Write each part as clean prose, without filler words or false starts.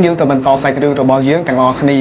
យើងទៅបន្តសាច់រឿងរបស់យើងទាំងអស់គ្នា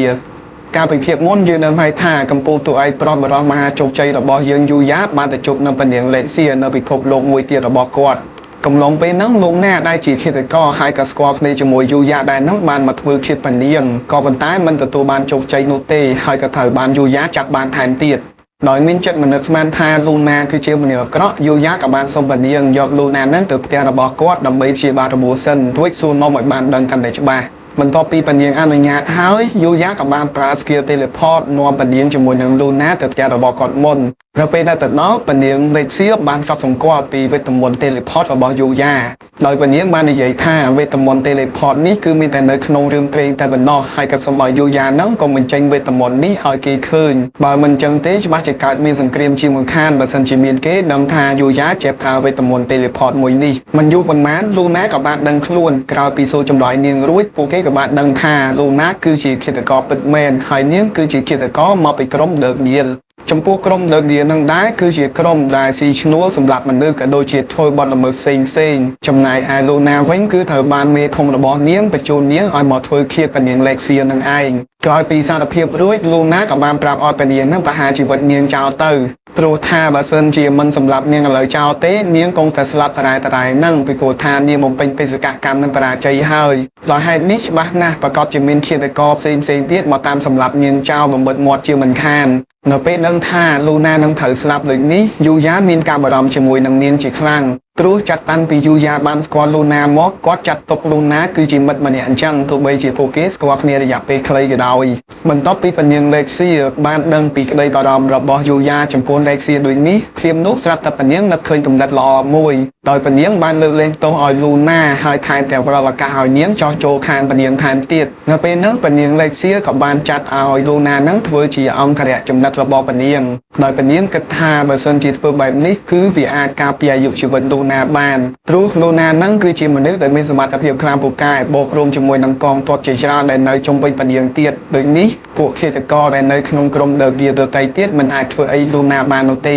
ការពិភាក្សាមុនយើងនឹងឲ្យថាកម្ពុជាទូឯកប្រុសបរិះមហាជោគជ័យរបស់យើងយូយ៉ាបានទៅជួបនឹងពនាងលេសៀនៅពិភពលោកមួយទៀតរបស់គាត់កំឡុងពេលហ្នឹងលោកណាដែលជាឃាតករហើយក៏ស្គាល់គ្នាជាមួយយូយ៉ាដែរហ្នឹងបានមកធ្វើឃាតពនាងក៏ប៉ុន្តែមិនទទួលបានជោគជ័យនោះទេហើយក៏ត្រូវបានយូយ៉ាចាប់បានថែមទៀតដោយមានចិត្តមនឹកស្មានថាលូណាគឺជាមនុស្សអាក្រក់យូយ៉ាក៏បានសុំពនាងយកលូណានឹងទៅផ្ទះរបស់គាត់ដើម្បីព្យាបាលរបួសសិនរួចសួរនាំឲ្យបានដឹងកាន់តែច្បាស់បន្ទាប់ពីពនាងអនុញ្ញាតហើយយូយ៉ាក៏បានប្រើ skill teleport នាំពនាងជាមួយនឹងលូណាទៅផ្ទះរបស់គាត់មុននៅពេលដែលទៅដល់ពនាងលេខសៀបានកត់សម្គាល់ពីវេទមន្ត teleport របស់យូយ៉ាដោយពនាងបាននិយាយថាវេទមន្ត teleport នេះគឺមានតែនៅក្នុងរឿងព្រេងតែប៉ុណ្ណោះហើយក៏សូមឲ្យយូយ៉ានឹងកុំបញ្ចេញវេទមន្តនេះឲ្យគេឃើញបើមិនចឹងទេច្បាស់ជាកើតមានសង្គ្រាមជាមួយខានបើសិនជាមានគេដឹងថាយូយ៉ាចេះប្រើវេទមន្ត teleport មួយនេះមិនយូរប៉ុន្មានលូណាក៏បានដឹងខ្លួនក្រោយពីសួរចម្លើយនាងរួចពួកគេក៏បានដឹងថាលូណាគឺជាឃាតករពិតមែនហើយនាងគឺជាឃាតករមកពីក្រុមដឺកញៀលចំពោះក្រុមដឺកញៀលនឹងដែរគឺជាក្រុមដែលស៊ីឈ្នួលសម្រាប់មនុស្សក៏ដូចជាធ្វើបទល្មើសផ្សេងចំណែកឯលូណាវិញគឺត្រូវបានមេធំរបស់នាងបញ្ជូននាងឲ្យមកធ្វើឃាតពនាងលេខសៀនឹងឯងក្រោយពីសារភាពរួចលូណាក៏បានប្រាប់ឲ្យពនាងនឹងប្រហារជីវិតនាងចោលទៅព្រោះថាបើសិនជាមិនសម្រាប់នាងឥឡូវចោលទេនាងគង់តែស្លាប់តារ៉ែនឹងពីព្រោះថានាងបំពេញបេសកកម្មនឹងបរាជ័យហើយដោយហេតុនេះច្បាស់ណាស់ប្រកាសជាមានឃាតករផ្សេងទៀតមកតាមសម្រាប់នាងចោលបំបិតមាត់ជាមិនខាននៅពេលដឹងថាលូណានឹងត្រូវស្លាប់ដូចនេះយូយ៉ាមានការបារម្ភជាមួយនឹងនាងជាខ្លាំងព្រោះចាត់តាំងពីយូយ៉ាបានស្គាល់លូណាមកគាត់ចាត់ទុកលូណាគឺជាមិត្តម្នាក់អញ្ចឹងទោះបីជាពួកគេស្គាល់គ្នារយៈពេលខ្លីក៏ដោយបន្ទាប់ពីពនាងលេខសៀបានដឹងពីក្តីបារម្ភរបស់យូយ៉ាចំពោះលេខសៀដូចនេះព្រាមនោះស្រាប់តែពនាងនឹកឃើញគំនិតល្អមួយដោយពនាងបានលើកលែងទោសឲ្យលូណាហើយថែមទាំងផ្ដល់ឱកាសឲ្យនាងចោះចូលខាងពនាងថែមទៀតនៅពេលនោះពនាងលេខសៀក៏បានចាត់ឲ្យលូណានឹងធ្វើជាអង្គរៈចំណិតរបស់ពនាងដោយពនាងគិតថាបើសិនជាធ្វើបែបនេះគឺវាអាចការពារអាយុជីវិតលូណាបានព្រោះលូណានឹងគឺជាមនុស្សដែលមានសមត្ថភាពខ្លាំងពូកែបូករួមជាមួយនឹងកងទ័ពជាច្រើនដែលនៅជុំវិញពនាងទៀតដូចនេះពួកឃាតករដែលនៅក្នុងក្រុមដឺកញៀលដទៃទៀតមិនអាចធ្វើអីលូណាបាននោះទេ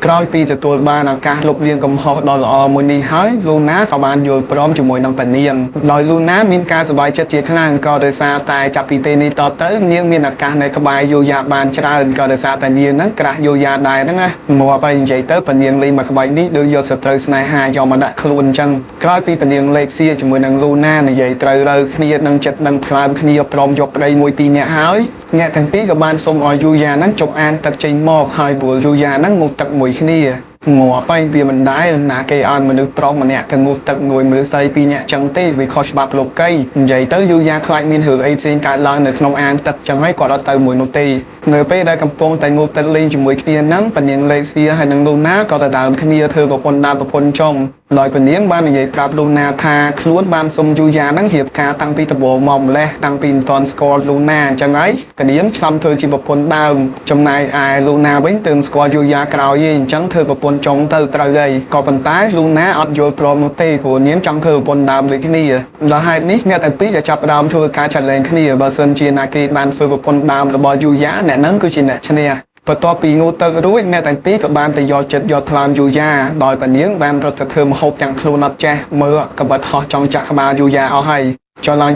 ក្រោយពីទទួលបានឱកាសលុបលាងកំហុសដ៏ល្អមួយនេះហើយលូណាក៏បានយល់ព្រមជាមួយនឹងពនាងដោយលូណាមានការសប្បាយចិត្តជាខ្លាំងក៏ដោយសារតែចាប់ពីពេលនេះតទៅនាងមានឱកាសនៅក្បែរយូយ៉ាបានច្រើនក៏ដោយសារតែនាងហ្នឹងក្រាស់យូយ៉ាដែរហ្នឹងណាមកទៅនិយាយទៅពនាងលេងមកក្បាច់នេះដូចយកសត្រូវស្នេហាយកមកដាក់ខ្លួនអញ្ចឹងក្រោយពីពនាងលេខសៀជាមួយនឹងលូណានិយាយត្រូវរើគ្នានឹងចិត្តនឹងផ្លើមគ្នាព្រមយកប្តីមួយពីរនាក់ហើយអ្នកទាំងពីរក៏បានសុំឲ្យយូយ៉ាហ្នឹងជប់អានទឹកចេញមកហើយព្រោះយូយ៉ាហ្នឹងមកទឹកមួយគ្នាងាប់ទៅវាមិនដែរណាគេឲ្យមនុស្សប្រុសម្នាក់ទៅងូតទឹកមួយមើលស្អីពីរនាក់ចឹងទេវាខុសច្បាប់លោកីនិយាយទៅយូយ៉ាខ្លាចមានរឿងអីផ្សេងកើតឡើងនៅក្នុងអាងទឹកចឹងហើយគាត់អត់ទៅមួយនោះទេនៅពេលដែលកំពុងតែងូតទឹកលេងជាមួយគ្នាហ្នឹងពនាងលេខសៀហើយនឹងលូណាក៏ទៅដើមគ្នាធ្វើប្រពន្ធដើមប្រពន្ធចុងដោយពនាងបាននិយាយប្រាប់លូណាថាខ្លួនបានសុំយូយ៉ាហ្នឹងរៀបការតាំងពីដំបូងមកម្លេះតាំងពីមិនទាន់ស្គាល់លូណាអញ្ចឹងហើយពនាងផ្សំធ្វើជាប្រពន្ធដើមចំណែកឯលូណាវិញទើបស្គាល់យូយ៉ាក្រោយឯងអញ្ចឹងធ្វើប្រពន្ធចុងទៅត្រូវហើយក៏ប៉ុន្តែលូណាអត់យល់ព្រមនោះទេព្រោះនាងចង់ធ្វើប្រពន្ធដើមដូចគ្នាដល់ហេតុនេះអ្នកទាំងពីរក៏ចាប់ផ្ដើមធ្វើការចាត់លែងគ្នាបើសិនជាណាគេបានធ្វើប្រពន្ធដើមរបស់យូយ៉ាអ្នកហ្នឹងគឺជាអ្នកឈ្នះបន្ទាប់ពីងូតទឹករួចអ្នកទាំងពីរក៏បានទៅយកចិត្តយកថ្លើមយូយ៉ាដោយពនាងបានរត់ទៅធ្វើម្ហូបទាំងខ្លួនអត់ចេះមើលកបិតហោះចង់ចាក់ក្បាលយូយ៉ាអស់ហើយចុះឡើ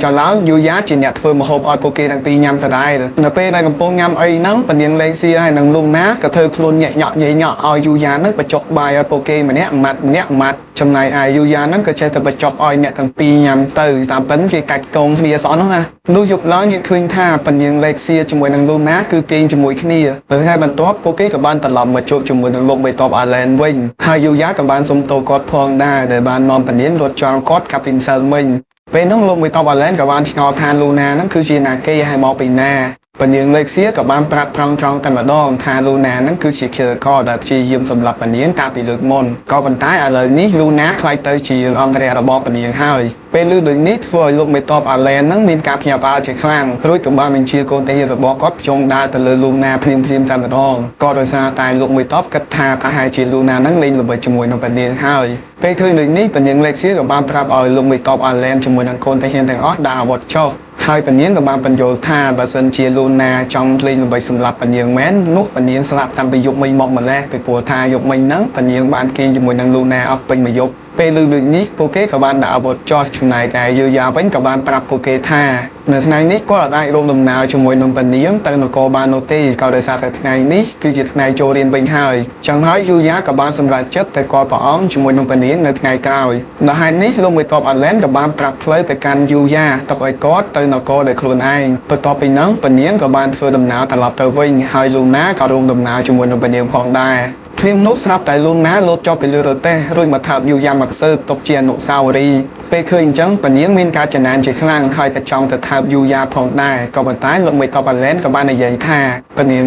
ងយូយ៉ាជាអ្នកធ្វើម្ហូបឲ្យពួកគេទាំងពីរញ៉ាំដដែលនៅពេលដែលកំពុងញ៉ាំអីហ្នឹងពនាងលេខសៀហើយនឹងលូណាក៏ធ្វើខ្លួនញាក់ញក់ញ៉ៃញក់ឲ្យយូយ៉ាហ្នឹងបញ្ចុកបាយឲ្យពួកគេម្នាក់ម៉ាត់ចំណែកឯយូយ៉ាហ្នឹងក៏ចេះតែបញ្ចុកឲ្យអ្នកទាំងពីរញ៉ាំទៅតាមពិនគេកាច់កងគ្នាសោះហ្នឹងណានោះយប់ឡើងយើងឃើញថាពនាងលេខសៀជាមួយនឹងលូណាគឺគេងជាមួយគ្នាហើយបន្ទាប់ពួកគេក៏បានត្រឡប់មកជួបជាមួយនឹងលោកបេតបអាឡែនវិញហើយយូយ៉ាក៏បានសុំទោសគាត់ផងដែរដែលបាននាំពនាងរត់ចោលគាត់កាប់វិនសិលមិញពេលនោះលោកមេតបអាឡែនក៏បានឆ្ងល់ថាលូណាហ្នឹងគឺជាណាគេហើយមកពីណាពនាងលេខសៀក៏បានប្រាប់ត្រង់តែម្ដងថាលូណាហ្នឹងគឺជាឃាតករដែលព្យាយាមសម្លាប់ពនាងកាលពីលើកមុនក៏ប៉ុន្តែឥឡូវនេះលូណាខ្លាចទៅជាអង្គរៈរបស់ពនាងហើយពេលឮដូចនេះធ្វើឲ្យលោកមេតបអាឡែនហ្នឹងមានការភ្ញាក់ផ្អើលជាខ្លាំងរួចក៏បានបញ្ជាកូនទាហានរបស់គាត់ភ្ជង់ដើរទៅលើលូណាភ្លាមតែម្ដងក៏ដោយសារតែលោកមេតបគិតថាប្រហែលជាលូណាហ្នឹងលេងល្បិចជាមួយនឹងពនាងហើយពេលឃើញដូចនេះពនាងលេខសៀក៏បានប្រាប់ឲ្យលោកមេតបអាឡែនជាមួយនឹងកូនទាហានទាំងអស់ដាក់អាវុធចុះហើយពនាងក៏បានបញ្យល់ថាបើសិនជាលូណាចង់លេងល្បិចសម្រាប់ពនាងមែននោះពនាងស្លាប់តាំងពីយប់មិញមកម្លេះពីព្រោះថាយប់មិញហ្នឹងពនាងបានគេងជាមួយនឹងលូណាអស់ពេញមួយយប់ពេលឮដូចនេះពួកគេក៏បានដាក់អាវុធចោះចំណែកឯយូយ៉ាវិញក៏បានប្រាប់ពួកគេថា នៅថ្ងៃនេះគាត់អាចរួមដំណើរជាមួយនឹងពនាងទៅនគរបាលនោះទេក៏ដោយសារតែថ្ងៃនេះគឺជាថ្ងៃចូលរៀនវិញហើយចឹងហើយយូយ៉ាក៏បានសម្រេចចិត្តទៅគាល់ព្រះអង្គជាមួយនឹងពនាងនៅថ្ងៃក្រោយដោយហេតុនេះលោកមេតបអាឡែនក៏បានប្រាប់ផ្លូវទៅកាន់យូយ៉ាទុកឲ្យគាត់ទៅនគរដោយខ្លួនឯងបន្ទាប់ពីនោះពនាងក៏បានធ្វើដំណើរត្រឡប់ទៅវិញហើយលូណាក៏រួមដំណើរជាមួយនឹងពនាងផងដែរព្រាមនោះស្រាប់តែលូណាលោតចុះពីលើរទេះរួចមកថើបយូយ៉ាមកស៊ើបទុកជាអនុស្សាវរីយ៍ពេលឃើញអញ្ចឹងពនាងមានការចំណានជាខ្លាំងហើយក៏ចង់ទៅថើបយូយ៉ាផងដែរក៏ប៉ុន្តែលោកមេតបអាឡែនក៏បាននិយាយថាពនាង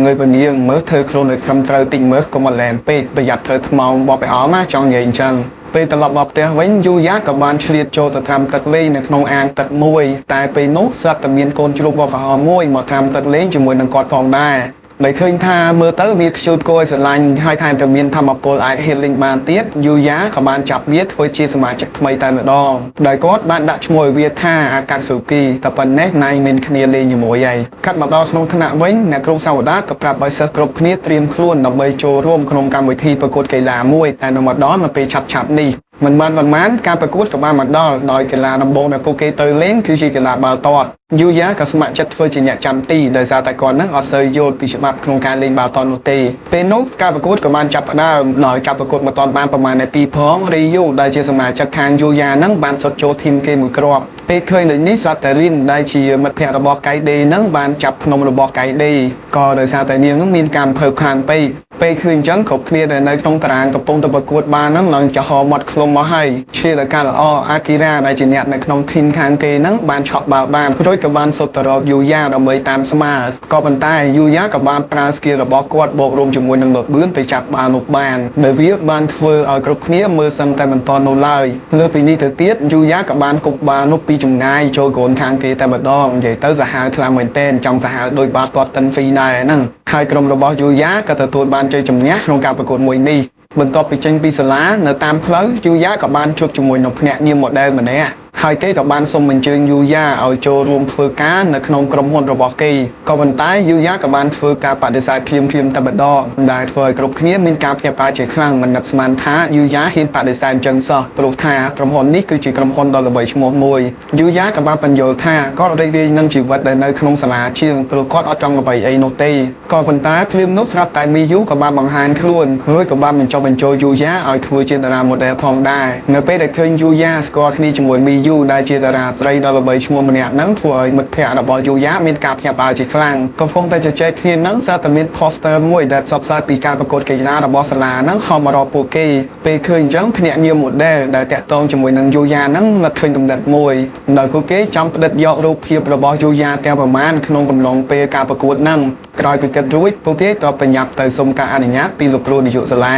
មើលធ្វើខ្លួនឲ្យត្រឹមត្រូវតិចមើលកុំអាឡែនពេកប្រយ័ត្នត្រូវថ្មោងបបឲ្យអមណាចង់និយាយអញ្ចឹងពេលត្រឡប់មកផ្ទះវិញយូយ៉ាក៏បានឆ្លៀតចូលទៅត្រាំទឹកលេងនៅក្នុងអាងទឹកមួយតែពេលនោះស្រាប់តែមានកូនជ្រូកវក្រហមមួយមកត្រាំទឹកលេងជាមួយនឹងគាត់ផងដែរដោយឃើញថាមើលទៅវាខ្ជូតគួរឲ្យស្រឡាញ់ហើយថែមទាំងមានធម្មពលអាច healing បានទៀតយូយ៉ាក៏បានចាប់វាធ្វើជាសមាជិកថ្មីតែម្ដងដោយគាត់បានដាក់ឈ្មោះឲ្យវាថាអាកាស៊ូគីតែប៉ុណ្ណេះណៃមានគ្នាលេងជាមួយហើយកាត់មកដល់ក្នុងថ្នាក់វិញអ្នកគ្រូសាវតាក៏ប្រាប់ឲ្យសិស្សគ្រប់គ្នាត្រៀមខ្លួនដើម្បីចូលរួមក្នុងកម្មវិធីប្រកួតកីឡាមួយតែនៅម្ដងនៅពេលឆាប់នេះមិនបានការប្រកួតក៏បានមកដល់ដោយកីឡាដំបូងដែលពួកគេទៅលេងគឺជាកីឡាបាល់ទាត់យូយ៉ាក៏ស្ម័គ្រចិត្តធ្វើជាអ្នកចាំទីដោយសារតែគាត់នឹងអត់សូវយល់ពីច្បាប់ក្នុងការលេងបាល់ទាត់នោះទេពេលនោះការប្រកួតក៏បានចាប់ផ្ដើមដោយការប្រកួតមកតាន់បានប្រមាណនាទីផងរីយូដែលជាសមាជិកខាងយូយ៉ានឹងបានសុទ្ធចូលធីមគេមួយគ្រាប់ពេលឃើញដូចនេះស្រាប់តែរីនដែលជាមិត្តភក្តិរបស់កៃដេនឹងបានចាប់ភ្នំរបស់កៃដេក៏ដោយសារតែនាងនឹងមានការភើបខ្លាំងពេកពេលឃើញអញ្ចឹងគ្រប់គ្នាដែលនៅក្នុងតារាងកំពុងតែប្រកួតបាននឹងឡើងចំហមាត់ឃ្លុំមកហើយឈ្លានការល្អអាគីរ៉ាដែលជាអ្នកនៅក្នុងធីមខាងគេនឹងបានឆក់បាល់បានរួចក៏បានសុទ្ធទៅរកយូយ៉ាដើម្បីតាមស្មាក៏ប៉ុន្តែយូយ៉ាក៏បានប្រើស្គីលរបស់គាត់បូករួមជាមួយនឹងលោកបឿនទៅចាប់បាល់នោះបានដែលវាបានធ្វើឲ្យគ្រប់គ្នាមើលសឹងតែមិនតនោះឡើយលើពីនេះទៅទៀតយូយ៉ាក៏បានគប់បាល់នោះពីចម្ងាយចូលកូនខាងគេតែម្ដងនិយាយទៅសាហាវខ្លាំងមែនទែនចង់សាហាវដោយបាល់ទាត់តិនហ្វីដែរហ្នឹងហើយក្រុមរបស់យូយ៉ាក៏ទទួលបានជ័យជំនះក្នុងការប្រកួតមួយនេះបន្ទាប់ពីចេញពីសាលានៅតាមផ្លូវយូយ៉ាក៏បានជួបជាមួយនឹងភ្នាក់ងារ model ម្នាក់ហើយគេក៏បានសុំអញ្ជើញយូយ៉ាឲ្យចូលរួមធ្វើការនៅក្នុងក្រុមហ៊ុនរបស់គេក៏ប៉ុន្តែយូយ៉ាក៏បានធ្វើការបដិសេធភ្លាមតែម្ដងដែលធ្វើឲ្យគ្រប់គ្នាមានការភ្ញាក់ផ្អើលជាខ្លាំងមិននឹកស្មានថាយូយ៉ាហ៊ានបដិសេធអញ្ចឹងសោះព្រោះថាក្រុមហ៊ុននេះគឺជាក្រុមហ៊ុនដ៏ល្បីឈ្មោះមួយយូយ៉ាក៏បានបញ្យល់ថាគាត់រីករាយនឹងជីវិតដែលនៅក្នុងសាលាជាងព្រោះគាត់អត់ចង់ល្បីអីនោះទេក៏ប៉ុន្តែភ្លាមនោះស្រាប់តែមីយូក៏បានបង្ហាញខ្លួនហើយក៏បានបញ្ចុះបញ្ចូលយូយ៉ាឲ្យធ្វើជាតារា model ផងដែរនៅពេលដែលឃើញយូយ៉ាស្គាល់គ្នាជាមួយមីយូដែលជាតារាស្រីដ៏ល្បីឈ្មោះម្នាក់ហ្នឹងធ្វើឲ្យមិត្តភក្តិរបស់យូយ៉ាមានការភ្ញាក់ផ្អើលជាខ្លាំងកំពុងតែជជែកគ្នាហ្នឹងសារតែមាន poster មួយដែលផ្សព្វផ្សាយពីការប្រកួតកីឡារបស់សាលាហ្នឹងហោះមករកពួកគេពេលឃើញអញ្ចឹងភ្នាក់ងារ model ដែលតាក់ទងជាមួយនឹងយូយ៉ាហ្នឹងនឹកឃើញកំណត់មួយដោយពួកគេចង់ផ្តិតយករូបភាពរបស់យូយ៉ាទាំងប្រមាណក្នុងកំឡុងពេលការប្រកួតហ្នឹងក្រោយពីគិតរួចពួកគេក៏បញ្ញាប់ទៅសុំការអនុញ្ញាតពីលោកគ្រូនាយកសាល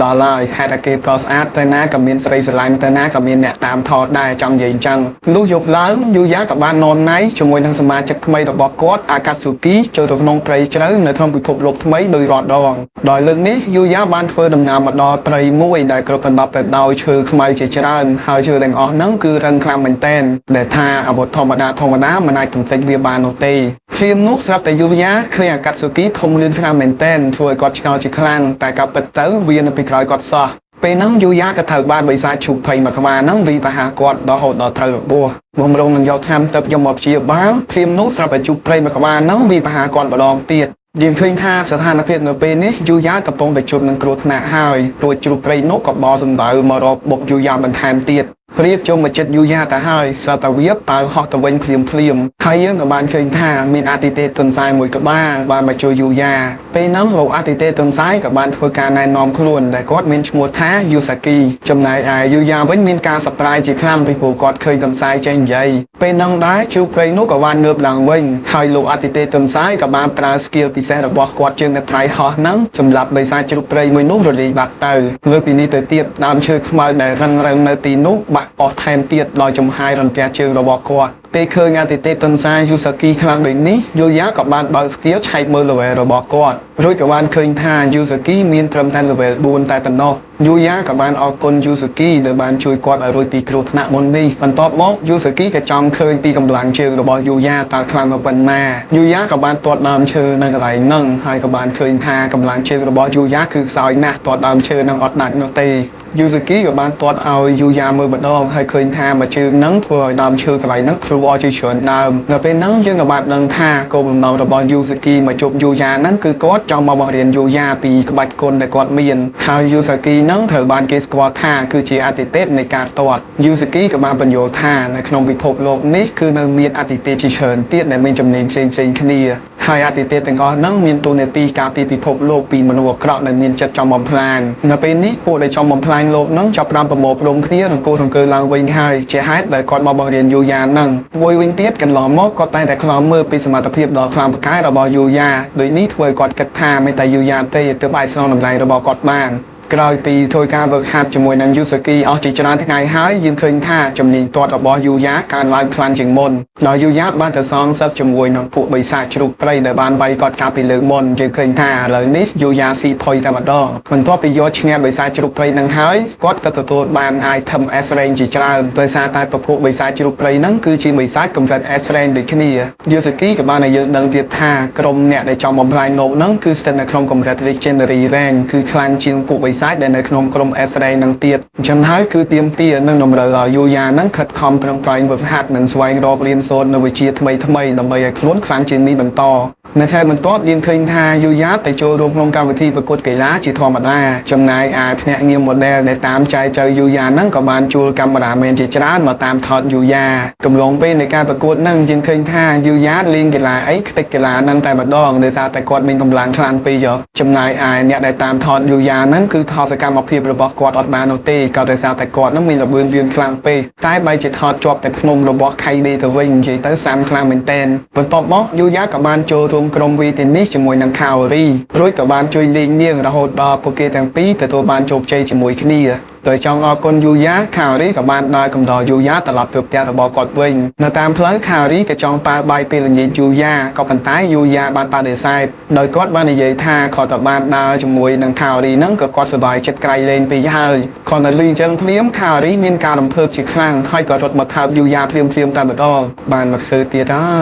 ាដល់ហើយហេតុតែគេប្រុសស្អាតទៅណាក៏មានស្រីស្រឡាញ់ទៅណាក៏មានអ្នកតាមថតដែរចង់និយាយអញ្ចឹងលុះយប់ឡើងយូយ៉ាក៏បាននាំណៃជាមួយនឹងសមាជិកថ្មីរបស់គាត់អាកាស៊ូគីចូលទៅក្នុងព្រៃជ្រៅនៅក្នុងពិភពលោកថ្មីដោយរាល់ដងដោយលើកនេះយូយ៉ាបានធ្វើដំណើរមកដល់ព្រៃមួយដែលគ្របដណ្ដប់ទៅដោយឈើខ្មៅជាច្រើនហើយឈើទាំងអស់ហ្នឹងគឺរឹងខ្លាំងមែនទែនដែលថាអាវុធធម្មតាមិនអាចទំតិចវាបាននោះទេភ្លាមនោះស្រាប់តែយូយ៉ាឃើញអាកាស៊ូគីធំលឿនខ្លាំងមែនទែនធ្វើឲ្យគាត់ឆ្ងល់ជាខ្លាំងតែក៏ពិតទៅវានៅពីក្រោយគាត់សោះពេលហ្នឹងយូយ៉ាក៏ត្រូវបានបិសាចឈូកភ័យមកក្បាលហ្នឹងវាប្រហារគាត់ដល់ហូតដល់ត្រូវរបួសបំរុងនឹងយកថ្នាំទៅយកមកព្យាបាលភ្លាមនោះស្រាប់តែជូកព្រៃមកក្បាលហ្នឹងវាប្រហារគាត់ម្ដងទៀតយើងឃើញថាស្ថានភាពនៅពេលនេះយូយ៉ាកំពុងតែជួបនឹងគ្រោះថ្នាក់ហើយព្រោះជ្រូកព្រៃនោះក៏បោសម្ដៅមករកបុកយូយ៉ាបន្ថែមទៀតព្រៀបជុំមកចិត្តយូយ៉ាទៅហើយសតវាប៉ៅហោះទៅវិញភ្លាមហើយយើងក៏បានឃើញថាមានអាទិទេពទុនសាយមួយក្បាលបានមកជួយយូយ៉ាពេលហ្នឹងលោកអាទិទេពទុនសាយក៏បានធ្វើការណែនាំខ្លួនដែលគាត់មានឈ្មោះថាយូសាគីចំណែកឯយូយ៉ាវិញមានការសប្រាយជាខ្លាំងពីព្រោះគាត់ឃើញទុនសាយចេញនិយាយពេលហ្នឹងដែរជ្រូកព្រៃនោះក៏បានងើបឡើងវិញហើយលោកអាទិទេពទុនសាយក៏បានប្រើស្គីលពិសេសរបស់គាត់ជើងអ្នកប្រៃហោះហ្នឹងសម្រាប់បិសាចជ្រូកព្រៃមួយនោះរលាយបាត់ទៅលើពីនេះទៅទៀតដើមឈើខ្មៅដែលរឹងនៅទីនោះបាក់អស់ថែមទៀតដោយចំហាយរន្ទះជើងរបស់គាត់ពេលឃើញអាទិទេពទុនសាយយូសាគីខ្លាំងដូចនេះយូយ៉ាក៏បានបើកស្គីលឆែកមើល level របស់គាត់រួចក៏បានឃើញថាយូសាគីមានត្រឹមតែ level 4 តែប៉ុណ្ណោះយូយ៉ាក៏បានអរគុណយូសាគីដែលបានជួយគាត់ឲ្យរួចពីគ្រោះថ្នាក់មុននេះបន្ទាប់មកយូសាគីក៏ចង់ឃើញពីកម្លាំងជើងរបស់យូយ៉ាតើខ្លាំងប៉ុណ្ណាយូយ៉ាក៏បានទាត់ដើមឈើនៅកន្លែងហ្នឹងហើយក៏បានឃើញថាកម្លាំងជើងរបស់យូយ៉ាគឺខ្សោយណាស់ទាត់ដើមឈើនឹងអត់ដាច់នោះទេ ยูสกี้กับบ้านตัวเอายูยามือบดองให้เคยทามาชื่อนังเพื่อดำชื่อกับไรนังครูอจิเฉินดำเงาเป็นนังยังกับบ้านนังทาโกบนองระบอยูสกี้มาจบยูยานั่นคือก็จอมมาเรียนยูยาปีกับบัดคนในกอดเมียนหายูสกี้นังเถอบานเกสกวาทาคือจีอาติเตในการตรวจยูสกี้กับมาบรรโยธาในขนมพิภพโลกนี้คือนังเมียนอาติเตจิเฉินเตี้ยในเมียนจำเนียงเซนเซนคเนียหายอาติเตแต่ก็นังเมียนตัวเนตีการปีพิภพโลกปีมนุษย์กระในเมียนจัดจอมพลานในเป็นนี้พวกในจอมพลานโลกนังจับรำประโมกลงเคลียร์ของกูของเกลางวิงไฮเจฮัดแต่ก่อนมาบริเรียนยูยานังวยวิงเตี้ยกันหล่อมอกก็แต่คลอมมือปีสมาร์ทเพียบดอกคลามประกายระบอยูยาโดยนี้ถวยกอดกัดทาไม่แต่ยูยาเตยเตือใบสนองลำไรระบอกอดบ้านกลายปีถวยการเบิกหัดจมวยนังยูสกีเอาจิจนาทั้งไงหายยืนคืนท่าจำเนียงตัวระบอยูยาการลายคลานจึงมนเรายูยาบ้านแต่ซองซักจมวยนังผู้ใบสายชุกไปในบ้านใบกอดกาปีเลือกมนจึงคืนท่าเลยนี้ยูยาสีพอยแต่มาดอมันตัวไปยอดเงียบใบสายชุกไปนังหายกอดกระตัวบ้านไอทำเอสเรนจิจราโดยซาตายประพบใบสายชุกไปนั่งคือจีใบสายกำจัดเอสเรนเด็กขี้ยูสกีกับบ้านในยืนดังเตียท่ากรมเนี่ยในจอมบอมพลายโนนั่งคือสเตนในคลองกำจัดเล็กเจนเนอรีแรงคือคลางจีนผู้ใบสายในคลองกรมเอสเรนนังเตียจำท้ายคือเตรียมเตียนั่งนมเรือยูยานั่งขัดคอมพลังไพร์แบบหัดหนึ่งสวายรอบเรียนโซนในวิชีทำไมนำไปคล้วนคลางจีนนี้เป็นต่อในแทนมันโต๊ะยืนคืนท่ายูยาแต่โจรวมลงการวิธีประกวดกีฬาจีทอมาได้จำนายอาทเนี่ยเงียบหมดแล้วในตามใจเจอยูยานั่งกับบานจูกรรมราเมนจีจรามาตามทอดยูยากำลงไปในการประกวดนั่งยืนคืนท่ายูยาลิงกีฬาไอ้ติกีฬานั่งแต่บัดดองในซาแต่กอดมีกำลังคลานไปเยอะจำนายอาเนี่ยได้ตามทอดยูยานั่นคือทอสการมาเพียบระบบกอดอดบานโนตีก็ได้ซาแต่กอดนั่งมีระเบิดยืนคลางไปใต้ใบจีทอดจบแต่พนมระบบใครดีแต่วิ่งจีแต่สามคลางเป็นเต้นบนโต๊ะม็อกยูยากับบานโจรวมกรมวีตินจมวยนังข่าวรีรุ่ยกับบานจุยลิงเนียงระหดดอโปเกตังปีแต่ตัวบานโจกใจจมวยขี้นี่โดยจองออกคนยูยะข่าวรีกับบานดอยกำดอยูยะตลอดเกือบแต่ระบอกอดวิ่งในตามเพลย์ข่าวรีกับจองปลาใบปีละยียูยะก็ปันท้ายยูยะบานปลาเดซายโดยกอดบานในยีท่าขอตับบานดอยจมวยนังข่าวรีนั่งกับกอดสบายจัดไกลเลนไปย่าขอในลิงจังเพลี้ยมข่าวรีมีการลำเพิ่มจีครั้งให้กอดรถมาทับยูยะเพลี้ยมตามบัดอบานมาซื้อเตียได้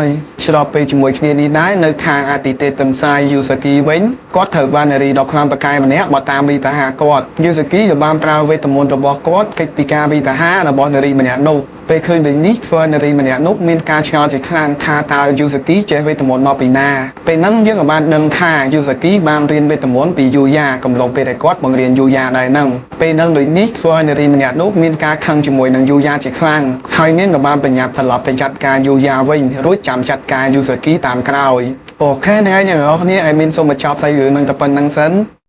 ชลอไปจมวยขี้นี้ได้ในคางอาติเตตันไซยูสกีเว้นกอดเถิดบานในรีดอกคลามประกายมันเนี้ยมาตามบีตาหากอดยูสกีกับบานปลาเวทมนต์ระบอกกอดกิจปิกาบีตาหาระบอกในรีมันเนี้ยโนไปเคยเป็นนิฟเฟอร์ในรีมันเนี้ยนุกมีการชอจิคลางคาตายูสกีเจเวทมนต์มาปีนาเป็นนั่งเยอะกับบานเดินท่ายูสกีบานเรียนเวทมนต์ปียูยากำลังไปได้กอดบางเรียนยูยาได้นั่งเป็นนั่งโดยนิฟเฟอร์ในรีมันเนี้ยนุกมีการคังจมวยนังยูยาจิคลางหายเงี้ยกับบานปัญญาตลอดไปจัดการยูยาวิ่งรู้จำจัดการยูสกีตามกล่าวโอเคนะอย่างนี้ไอ้มินส่งมาชอบใส่อยู่นั่งตะปันนั่งเซน